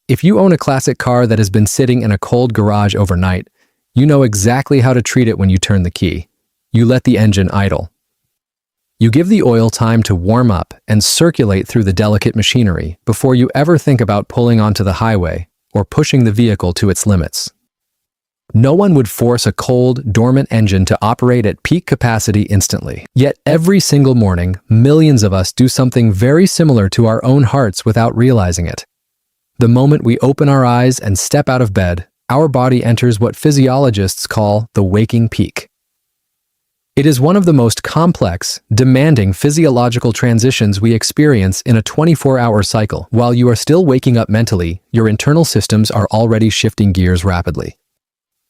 If you own a classic car that has been sitting in a cold garage overnight, you know exactly how to treat it when you turn the key. You let the engine idle. You give the oil time to warm up and circulate through the delicate machinery before you ever think about pulling onto the highway or pushing the vehicle to its limits. No one would force a cold, dormant engine to operate at peak capacity instantly. Yet every single morning, millions of us do something very similar to our own hearts without realizing it. The moment we open our eyes and step out of bed, our body enters what physiologists call the waking peak. It is one of the most complex, demanding physiological transitions we experience in a 24-hour cycle. While you are still waking up mentally, your internal systems are already shifting gears rapidly.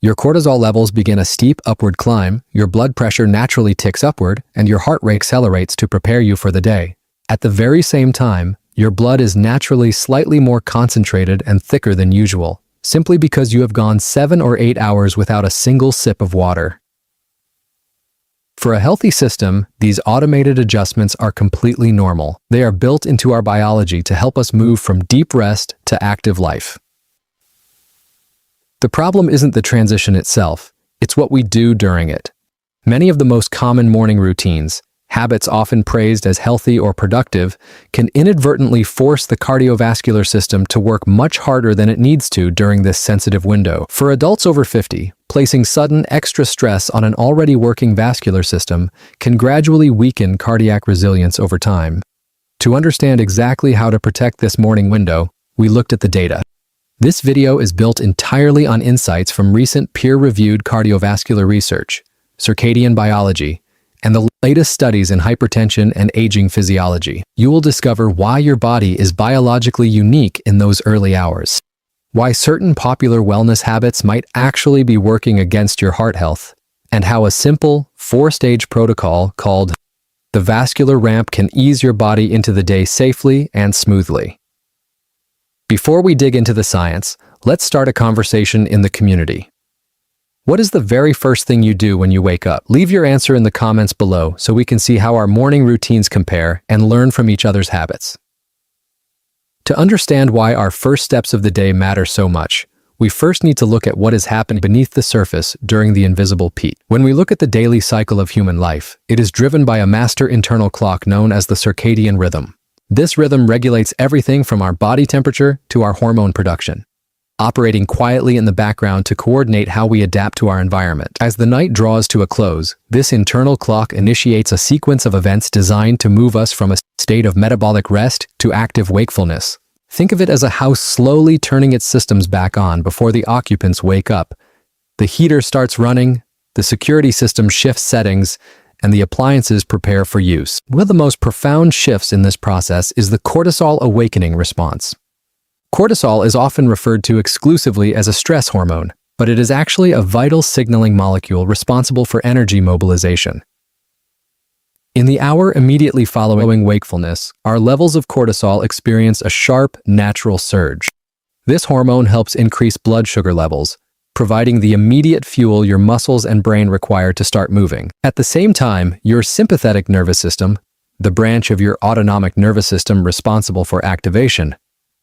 Your cortisol levels begin a steep upward climb, your blood pressure naturally ticks upward, and your heart rate accelerates to prepare you for the day. At the very same time, your blood is naturally slightly more concentrated and thicker than usual, simply because you have gone 7 or 8 hours without a single sip of water. For a healthy system, these automated adjustments are completely normal. They are built into our biology to help us move from deep rest to active life. The problem isn't the transition itself, it's what we do during it. Many of the most common morning routines, habits often praised as healthy or productive, can inadvertently force the cardiovascular system to work much harder than it needs to during this sensitive window. For adults over 50, placing sudden extra stress on an already working vascular system can gradually weaken cardiac resilience over time. To understand exactly how to protect this morning window, we looked at the data. This video is built entirely on insights from recent peer-reviewed cardiovascular research, circadian biology, and the latest studies in hypertension and aging physiology. You will discover why your body is biologically unique in those early hours, why certain popular wellness habits might actually be working against your heart health, and how a simple, 4-stage protocol called the Vascular Ramp can ease your body into the day safely and smoothly. Before we dig into the science, let's start a conversation in the community. What is the very first thing you do when you wake up? Leave your answer in the comments below so we can see how our morning routines compare and learn from each other's habits. To understand why our first steps of the day matter so much, we first need to look at what is happening beneath the surface during the invisible peak. When we look at the daily cycle of human life, it is driven by a master internal clock known as the circadian rhythm. This rhythm regulates everything from our body temperature to our hormone production, operating quietly in the background to coordinate how we adapt to our environment. As the night draws to a close, this internal clock initiates a sequence of events designed to move us from a state of metabolic rest to active wakefulness. Think of it as a house slowly turning its systems back on before the occupants wake up. The heater starts running, the security system shifts settings, and the appliances prepare for use. One of the most profound shifts in this process is the cortisol awakening response. Cortisol is often referred to exclusively as a stress hormone, but it is actually a vital signaling molecule responsible for energy mobilization. In the hour immediately following wakefulness, our levels of cortisol experience a sharp, natural surge. This hormone helps increase blood sugar levels, providing the immediate fuel your muscles and brain require to start moving. At the same time, your sympathetic nervous system, the branch of your autonomic nervous system responsible for activation,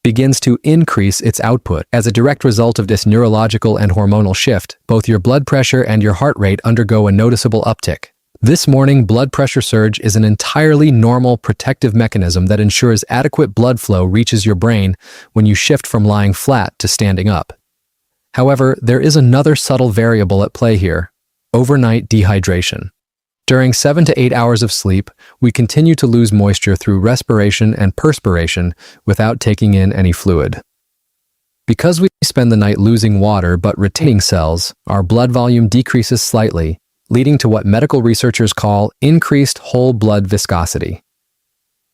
begins to increase its output. As a direct result of this neurological and hormonal shift, both your blood pressure and your heart rate undergo a noticeable uptick. This morning blood pressure surge is an entirely normal protective mechanism that ensures adequate blood flow reaches your brain when you shift from lying flat to standing up. However, there is another subtle variable at play here: overnight dehydration. During 7 to 8 hours of sleep, we continue to lose moisture through respiration and perspiration without taking in any fluid. Because we spend the night losing water but retaining cells, our blood volume decreases slightly, leading to what medical researchers call increased whole blood viscosity.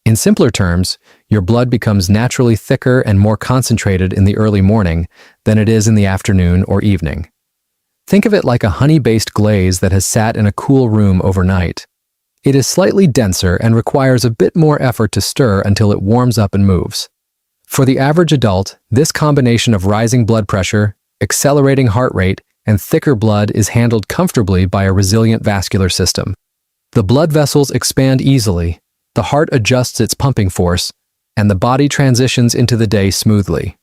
In simpler terms, your blood becomes naturally thicker and more concentrated in the early morning than it is in the afternoon or evening. Think of it like a honey-based glaze that has sat in a cool room overnight. It is slightly denser and requires a bit more effort to stir until it warms up and moves. For the average adult, this combination of rising blood pressure, accelerating heart rate, and thicker blood is handled comfortably by a resilient vascular system. The blood vessels expand easily, the heart adjusts its pumping force, and the body transitions into the day smoothly.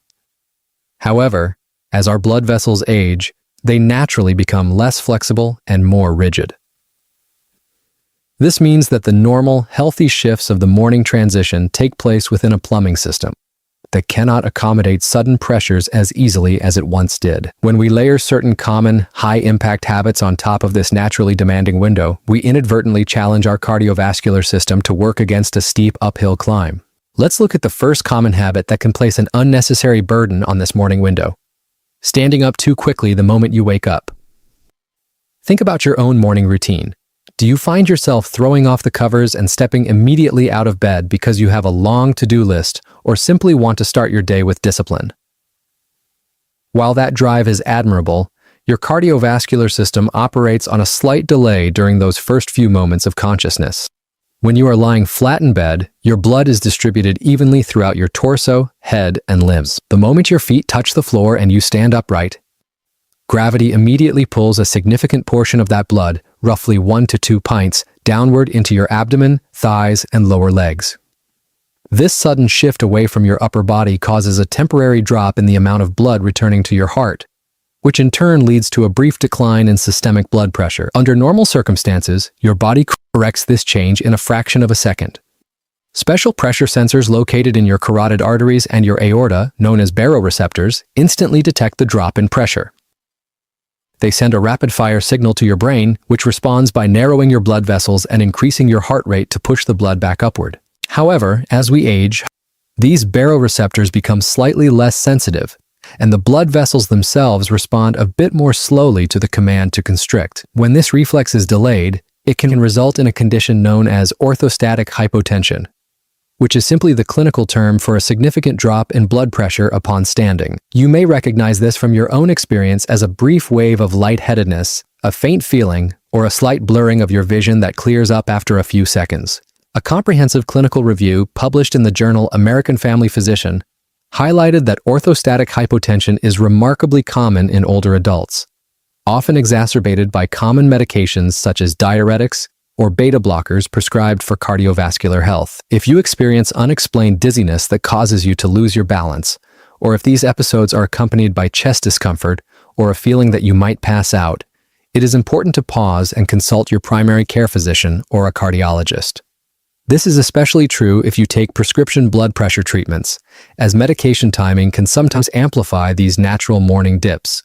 However, as our blood vessels age, they naturally become less flexible and more rigid. This means that the normal, healthy shifts of the morning transition take place within a plumbing system that cannot accommodate sudden pressures as easily as it once did. When we layer certain common, high-impact habits on top of this naturally demanding window, we inadvertently challenge our cardiovascular system to work against a steep uphill climb. Let's look at the first common habit that can place an unnecessary burden on this morning window: standing up too quickly the moment you wake up. Think about your own morning routine. Do you find yourself throwing off the covers and stepping immediately out of bed because you have a long to-do list or simply want to start your day with discipline? While that drive is admirable, your cardiovascular system operates on a slight delay during those first few moments of consciousness. When you are lying flat in bed, your blood is distributed evenly throughout your torso, head, and limbs. The moment your feet touch the floor and you stand upright, gravity immediately pulls a significant portion of that blood, roughly 1 to 2 pints, downward into your abdomen, thighs, and lower legs. This sudden shift away from your upper body causes a temporary drop in the amount of blood returning to your heart, which in turn leads to a brief decline in systemic blood pressure. Under normal circumstances, your body corrects this change in a fraction of a second. Special pressure sensors located in your carotid arteries and your aorta, known as baroreceptors, instantly detect the drop in pressure. They send a rapid-fire signal to your brain, which responds by narrowing your blood vessels and increasing your heart rate to push the blood back upward. However, as we age, these baroreceptors become slightly less sensitive, and the blood vessels themselves respond a bit more slowly to the command to constrict. When this reflex is delayed, it can result in a condition known as orthostatic hypotension, which is simply the clinical term for a significant drop in blood pressure upon standing. You may recognize this from your own experience as a brief wave of lightheadedness, a faint feeling, or a slight blurring of your vision that clears up after a few seconds. A comprehensive clinical review published in the journal American Family Physician highlighted that orthostatic hypotension is remarkably common in older adults, often exacerbated by common medications such as diuretics or beta blockers prescribed for cardiovascular health. If you experience unexplained dizziness that causes you to lose your balance, or if these episodes are accompanied by chest discomfort or a feeling that you might pass out, it is important to pause and consult your primary care physician or a cardiologist. This is especially true if you take prescription blood pressure treatments, as medication timing can sometimes amplify these natural morning dips.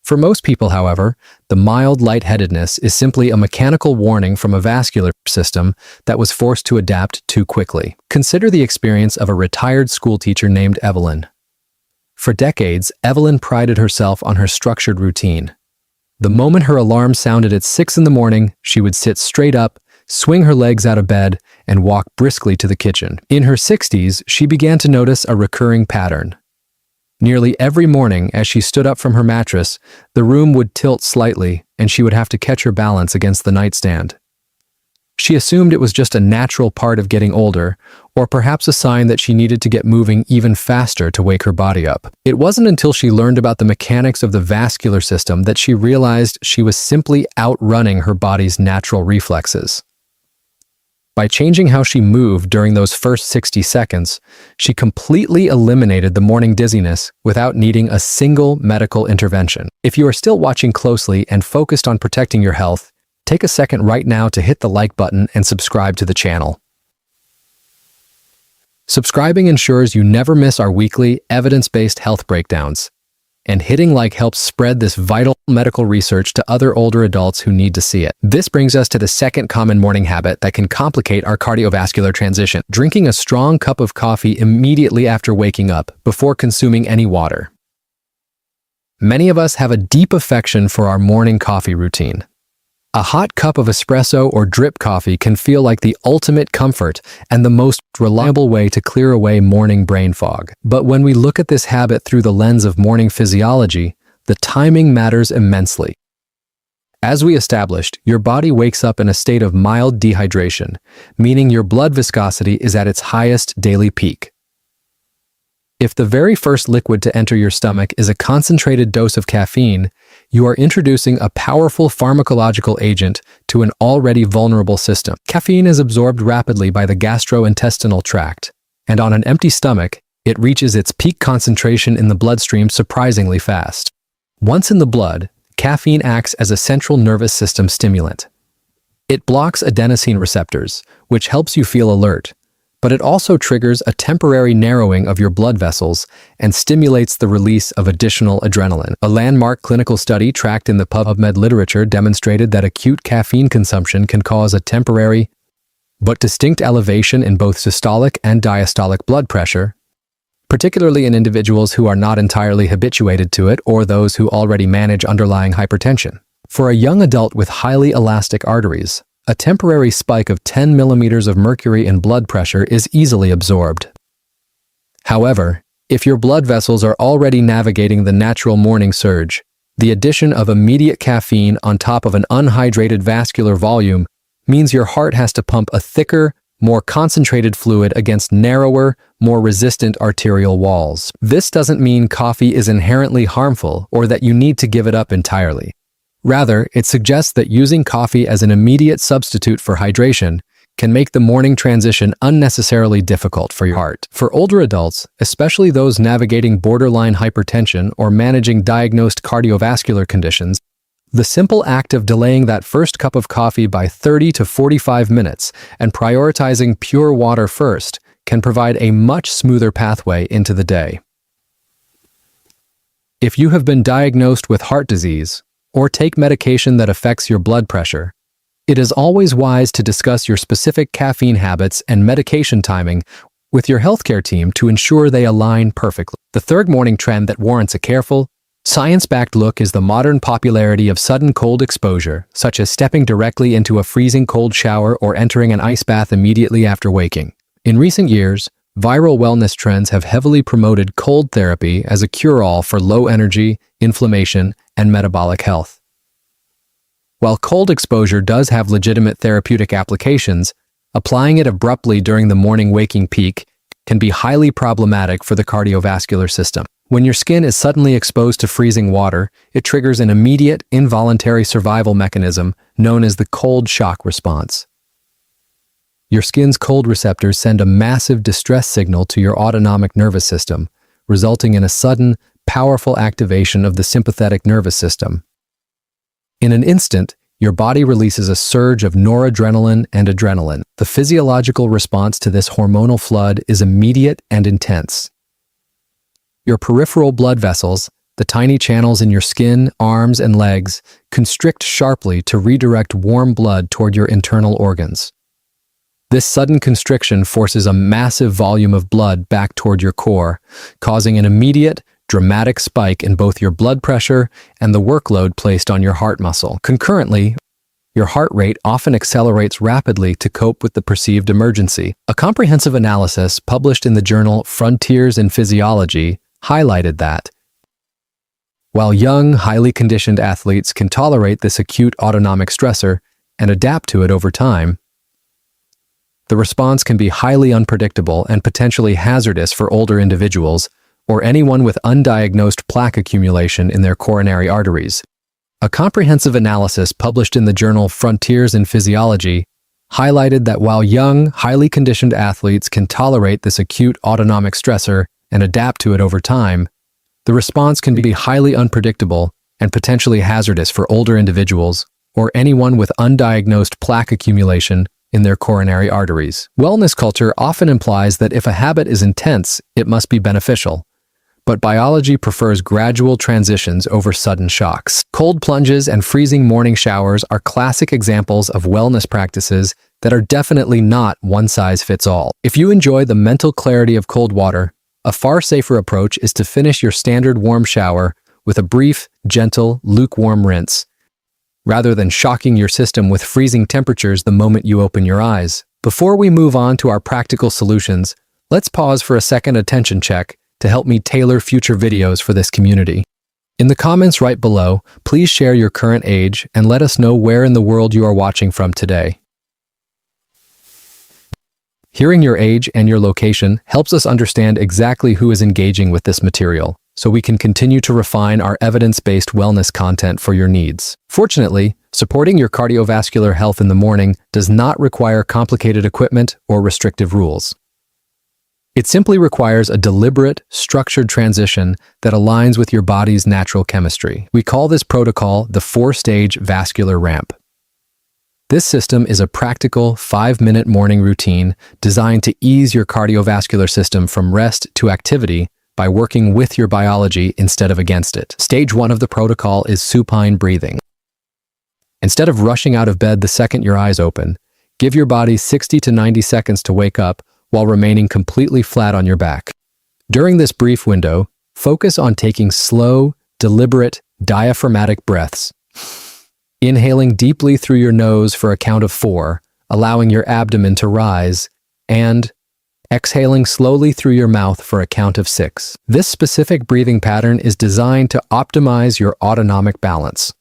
For most people, however, the mild lightheadedness is simply a mechanical warning from a vascular system that was forced to adapt too quickly. Consider the experience of a retired schoolteacher named Evelyn. For decades, Evelyn prided herself on her structured routine. The moment her alarm sounded at 6 in the morning, she would sit straight up, swing her legs out of bed, and walk briskly to the kitchen. In her 60s, she began to notice a recurring pattern. Nearly every morning, as she stood up from her mattress, the room would tilt slightly, and she would have to catch her balance against the nightstand. She assumed it was just a natural part of getting older, or perhaps a sign that she needed to get moving even faster to wake her body up. It wasn't until she learned about the mechanics of the vascular system that she realized she was simply outrunning her body's natural reflexes. By changing how she moved during those first 60 seconds, she completely eliminated the morning dizziness without needing a single medical intervention. If you are still watching closely and focused on protecting your health, take a second right now to hit the like button and subscribe to the channel. Subscribing ensures you never miss our weekly, evidence-based health breakdowns. And hitting like helps spread this vital medical research to other older adults who need to see it. This brings us to the second common morning habit that can complicate our cardiovascular transition: drinking a strong cup of coffee immediately after waking up, before consuming any water. Many of us have a deep affection for our morning coffee routine. A hot cup of espresso or drip coffee can feel like the ultimate comfort and the most reliable way to clear away morning brain fog. But when we look at this habit through the lens of morning physiology, the timing matters immensely. As we established, your body wakes up in a state of mild dehydration, meaning your blood viscosity is at its highest daily peak. If the very first liquid to enter your stomach is a concentrated dose of caffeine, you are introducing a powerful pharmacological agent to an already vulnerable system. Caffeine is absorbed rapidly by the gastrointestinal tract, and on an empty stomach, It reaches its peak concentration in the bloodstream surprisingly fast. Once in the blood, caffeine acts as a central nervous system stimulant. It blocks adenosine receptors, which helps you feel alert, but it also triggers a temporary narrowing of your blood vessels and stimulates the release of additional adrenaline. A landmark clinical study tracked in the PubMed literature demonstrated that acute caffeine consumption can cause a temporary but distinct elevation in both systolic and diastolic blood pressure, particularly in individuals who are not entirely habituated to it or those who already manage underlying hypertension. For a young adult with highly elastic arteries, a temporary spike of 10 millimeters of mercury in blood pressure is easily absorbed. However, if your blood vessels are already navigating the natural morning surge, the addition of immediate caffeine on top of an unhydrated vascular volume means your heart has to pump a thicker, more concentrated fluid against narrower, more resistant arterial walls. This doesn't mean coffee is inherently harmful or that you need to give it up entirely. Rather, it suggests that using coffee as an immediate substitute for hydration can make the morning transition unnecessarily difficult for your heart. For older adults, especially those navigating borderline hypertension or managing diagnosed cardiovascular conditions, the simple act of delaying that first cup of coffee by 30 to 45 minutes and prioritizing pure water first can provide a much smoother pathway into the day. If you have been diagnosed with heart disease, or take medication that affects your blood pressure, it is always wise to discuss your specific caffeine habits and medication timing with your healthcare team to ensure they align perfectly. The third morning trend that warrants a careful, science-backed look is the modern popularity of sudden cold exposure, such as stepping directly into a freezing cold shower or entering an ice bath immediately after waking. In recent years, viral wellness trends have heavily promoted cold therapy as a cure-all for low energy, inflammation, and metabolic health. While cold exposure does have legitimate therapeutic applications, applying it abruptly during the morning waking peak can be highly problematic for the cardiovascular system. When your skin is suddenly exposed to freezing water, it triggers an immediate, involuntary survival mechanism known as the cold shock response. Your skin's cold receptors send a massive distress signal to your autonomic nervous system, resulting in a sudden, powerful activation of the sympathetic nervous system. In an instant, your body releases a surge of noradrenaline and adrenaline. The physiological response to this hormonal flood is immediate and intense. Your peripheral blood vessels, the tiny channels in your skin, arms, and legs, constrict sharply to redirect warm blood toward your internal organs. This sudden constriction forces a massive volume of blood back toward your core, causing an immediate, dramatic spike in both your blood pressure and the workload placed on your heart muscle. Concurrently, your heart rate often accelerates rapidly to cope with the perceived emergency. A comprehensive analysis published in the journal Frontiers in Physiology highlighted that, while young, highly conditioned athletes can tolerate this acute autonomic stressor and adapt to it over time, the response can be highly unpredictable and potentially hazardous for older individuals or anyone with undiagnosed plaque accumulation in their coronary arteries. A comprehensive analysis published in the journal Frontiers in Physiology highlighted that while young, highly conditioned athletes can tolerate this acute autonomic stressor and adapt to it over time, the response can be highly unpredictable and potentially hazardous for older individuals or anyone with undiagnosed plaque accumulation in their coronary arteries. Wellness culture often implies that if a habit is intense, it must be beneficial. But biology prefers gradual transitions over sudden shocks. Cold plunges and freezing morning showers are classic examples of wellness practices that are definitely not one-size-fits-all. If you enjoy the mental clarity of cold water, a far safer approach is to finish your standard warm shower with a brief, gentle, lukewarm rinse, rather than shocking your system with freezing temperatures the moment you open your eyes. Before we move on to our practical solutions, let's pause for a second attention check to help me tailor future videos for this community. In the comments right below, please share your current age and let us know where in the world you are watching from today. Hearing your age and your location helps us understand exactly who is engaging with this material, so we can continue to refine our evidence-based wellness content for your needs. Fortunately, supporting your cardiovascular health in the morning does not require complicated equipment or restrictive rules. It simply requires a deliberate, structured transition that aligns with your body's natural chemistry. We call this protocol the 4-stage vascular ramp. This system is a practical 5-minute morning routine designed to ease your cardiovascular system from rest to activity by working with your biology instead of against it. Stage 1 of the protocol is supine breathing. Instead of rushing out of bed the second your eyes open, give your body 60 to 90 seconds to wake up while remaining completely flat on your back. During this brief window, focus on taking slow, deliberate, diaphragmatic breaths. Inhaling deeply through your nose for a count of 4, allowing your abdomen to rise, and exhaling slowly through your mouth for a count of 6. This specific breathing pattern is designed to optimize your autonomic balance.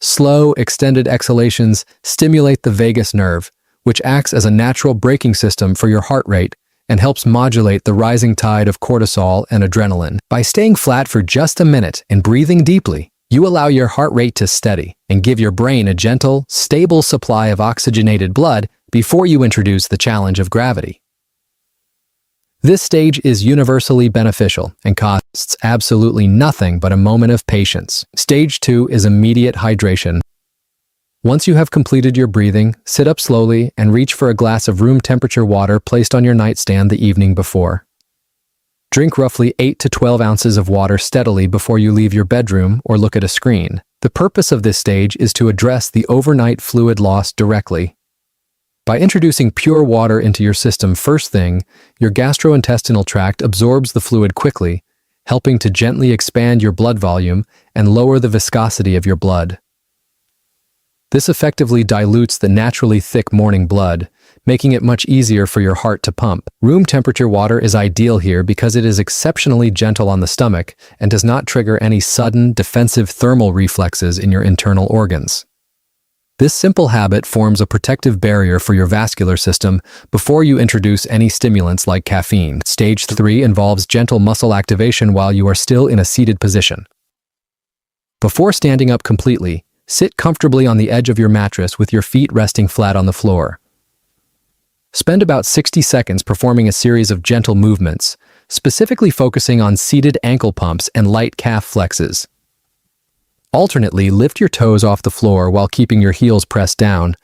Slow, extended exhalations stimulate the vagus nerve, which acts as a natural braking system for your heart rate and helps modulate the rising tide of cortisol and adrenaline. By staying flat for just a minute and breathing deeply, you allow your heart rate to steady and give your brain a gentle, stable supply of oxygenated blood before you introduce the challenge of gravity. This stage is universally beneficial and costs absolutely nothing but a moment of patience. Stage 2 is immediate hydration. Once you have completed your breathing, sit up slowly and reach for a glass of room temperature water placed on your nightstand the evening before. Drink roughly 8 to 12 ounces of water steadily before you leave your bedroom or look at a screen. The purpose of this stage is to address the overnight fluid loss directly. By introducing pure water into your system first thing, your gastrointestinal tract absorbs the fluid quickly, helping to gently expand your blood volume and lower the viscosity of your blood. This effectively dilutes the naturally thick morning blood, making it much easier for your heart to pump. Room temperature water is ideal here because it is exceptionally gentle on the stomach and does not trigger any sudden, defensive thermal reflexes in your internal organs. This simple habit forms a protective barrier for your vascular system before you introduce any stimulants like caffeine. Stage 3 involves gentle muscle activation while you are still in a seated position. Before standing up completely, sit comfortably on the edge of your mattress with your feet resting flat on the floor. Spend about 60 seconds performing a series of gentle movements, specifically focusing on seated ankle pumps and light calf flexes. Alternately, lift your toes off the floor while keeping your heels pressed down,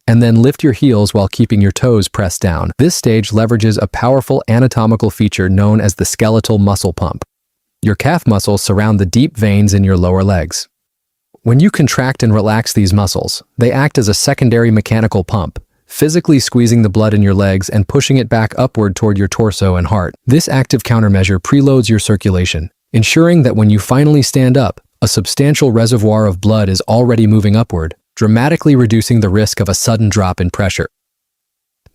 and then lift your heels while keeping your toes pressed down. This stage leverages a powerful anatomical feature known as the skeletal muscle pump. Your calf muscles surround the deep veins in your lower legs. When you contract and relax these muscles, they act as a secondary mechanical pump, physically squeezing the blood in your legs and pushing it back upward toward your torso and heart. This active countermeasure preloads your circulation, ensuring that when you finally stand up, a substantial reservoir of blood is already moving upward, dramatically reducing the risk of a sudden drop in pressure.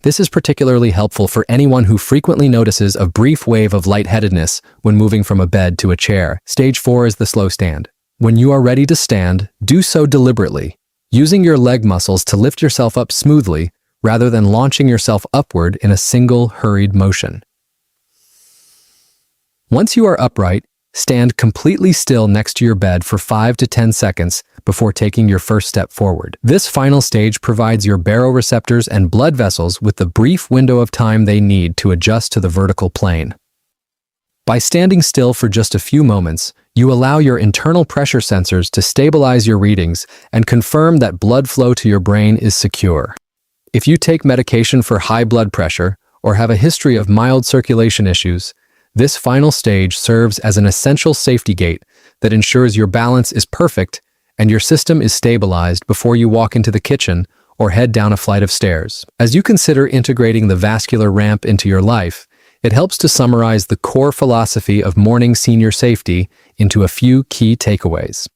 This is particularly helpful for anyone who frequently notices a brief wave of lightheadedness when moving from a bed to a chair. Stage 4 is the slow stand. When you are ready to stand, do so deliberately, using your leg muscles to lift yourself up smoothly rather than launching yourself upward in a single hurried motion. Once you are upright, stand completely still next to your bed for 5 to 10 seconds before taking your first step forward. This final stage provides your baroreceptors and blood vessels with the brief window of time they need to adjust to the vertical plane. By standing still for just a few moments, you allow your internal pressure sensors to stabilize your readings and confirm that blood flow to your brain is secure. If you take medication for high blood pressure or have a history of mild circulation issues, this final stage serves as an essential safety gate that ensures your balance is perfect and your system is stabilized before you walk into the kitchen or head down a flight of stairs. As you consider integrating the vascular ramp into your life, it helps to summarize the core philosophy of morning senior safety into a few key takeaways.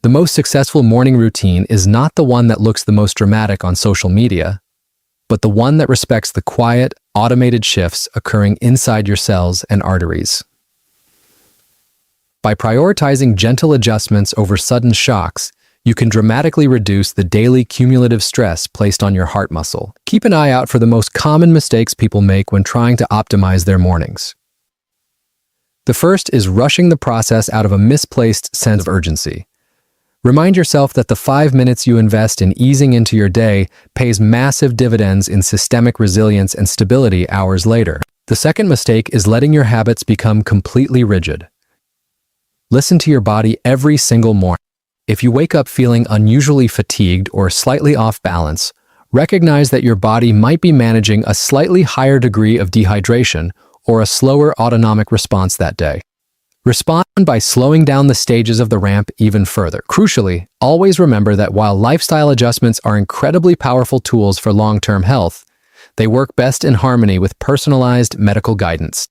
The most successful morning routine is not the one that looks the most dramatic on social media, but the one that respects the quiet, automated shifts occurring inside your cells and arteries. By prioritizing gentle adjustments over sudden shocks, you can dramatically reduce the daily cumulative stress placed on your heart muscle. Keep an eye out for the most common mistakes people make when trying to optimize their mornings. The first is rushing the process out of a misplaced sense of urgency. Remind yourself that the 5 minutes you invest in easing into your day pays massive dividends in systemic resilience and stability hours later. The second mistake is letting your habits become completely rigid. Listen to your body every single morning. If you wake up feeling unusually fatigued or slightly off balance, recognize that your body might be managing a slightly higher degree of dehydration or a slower autonomic response that day. Respond by slowing down the stages of the ramp even further. Crucially, always remember that while lifestyle adjustments are incredibly powerful tools for long-term health, they work best in harmony with personalized medical guidance.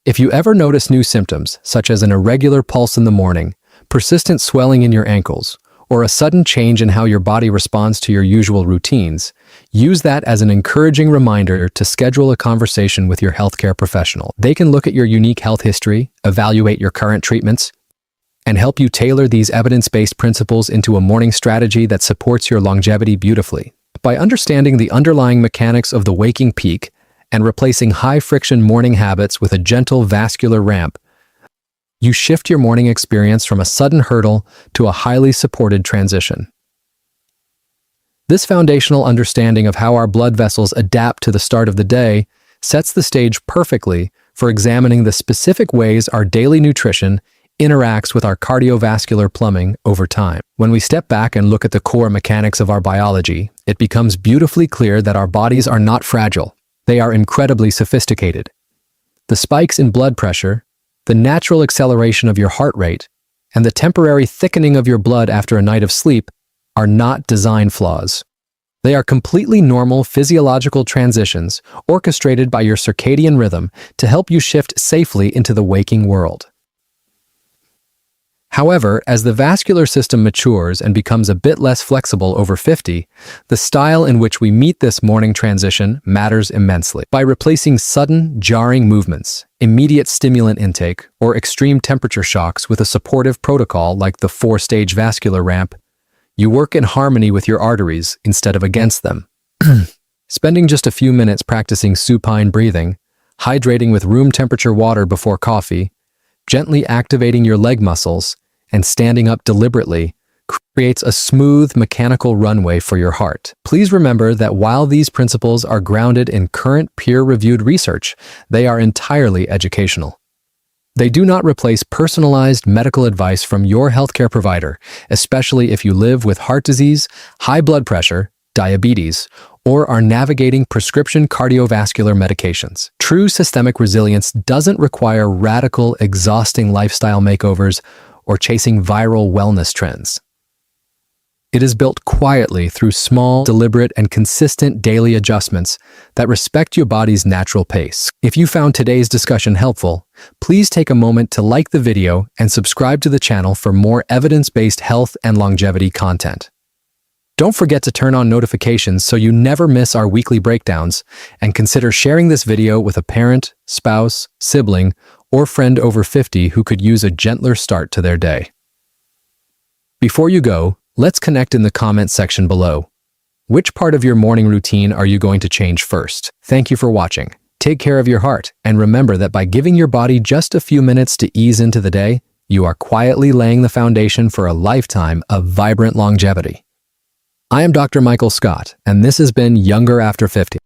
If you ever notice new symptoms, such as an irregular pulse in the morning, persistent swelling in your ankles, or a sudden change in how your body responds to your usual routines, use that as an encouraging reminder to schedule a conversation with your healthcare professional. They can look at your unique health history, evaluate your current treatments, and help you tailor these evidence-based principles into a morning strategy that supports your longevity beautifully. By understanding the underlying mechanics of the waking peak and replacing high-friction morning habits with a gentle vascular ramp, you shift your morning experience from a sudden hurdle to a highly supported transition. This foundational understanding of how our blood vessels adapt to the start of the day sets the stage perfectly for examining the specific ways our daily nutrition interacts with our cardiovascular plumbing over time. When we step back and look at the core mechanics of our biology, it becomes beautifully clear that our bodies are not fragile. They are incredibly sophisticated. The spikes in blood pressure, the natural acceleration of your heart rate, and the temporary thickening of your blood after a night of sleep are not design flaws. They are completely normal physiological transitions orchestrated by your circadian rhythm to help you shift safely into the waking world. However, as the vascular system matures and becomes a bit less flexible over 50, the style in which we meet this morning transition matters immensely. By replacing sudden, jarring movements, immediate stimulant intake, or extreme temperature shocks with a supportive protocol like the 4-stage vascular ramp, you work in harmony with your arteries instead of against them. Spending just a few minutes practicing supine breathing, hydrating with room temperature water before coffee, gently activating your leg muscles, and standing up deliberately creates a smooth mechanical runway for your heart. Please remember that while these principles are grounded in current peer-reviewed research, they are entirely educational. They do not replace personalized medical advice from your healthcare provider, especially if you live with heart disease, high blood pressure, diabetes, or are navigating prescription cardiovascular medications. True systemic resilience doesn't require radical, exhausting lifestyle makeovers or chasing viral wellness trends. It is built quietly through small, deliberate, and consistent daily adjustments that respect your body's natural pace. If you found today's discussion helpful, please take a moment to like the video and subscribe to the channel for more evidence-based health and longevity content. Don't forget to turn on notifications so you never miss our weekly breakdowns, and consider sharing this video with a parent, spouse, sibling, or friend over 50 who could use a gentler start to their day. Before you go, let's connect in the comment section below. Which part of your morning routine are you going to change first? Thank you for watching. Take care of your heart, and remember that by giving your body just a few minutes to ease into the day, you are quietly laying the foundation for a lifetime of vibrant longevity. I am Dr. Michael Scott, and this has been Younger After 50.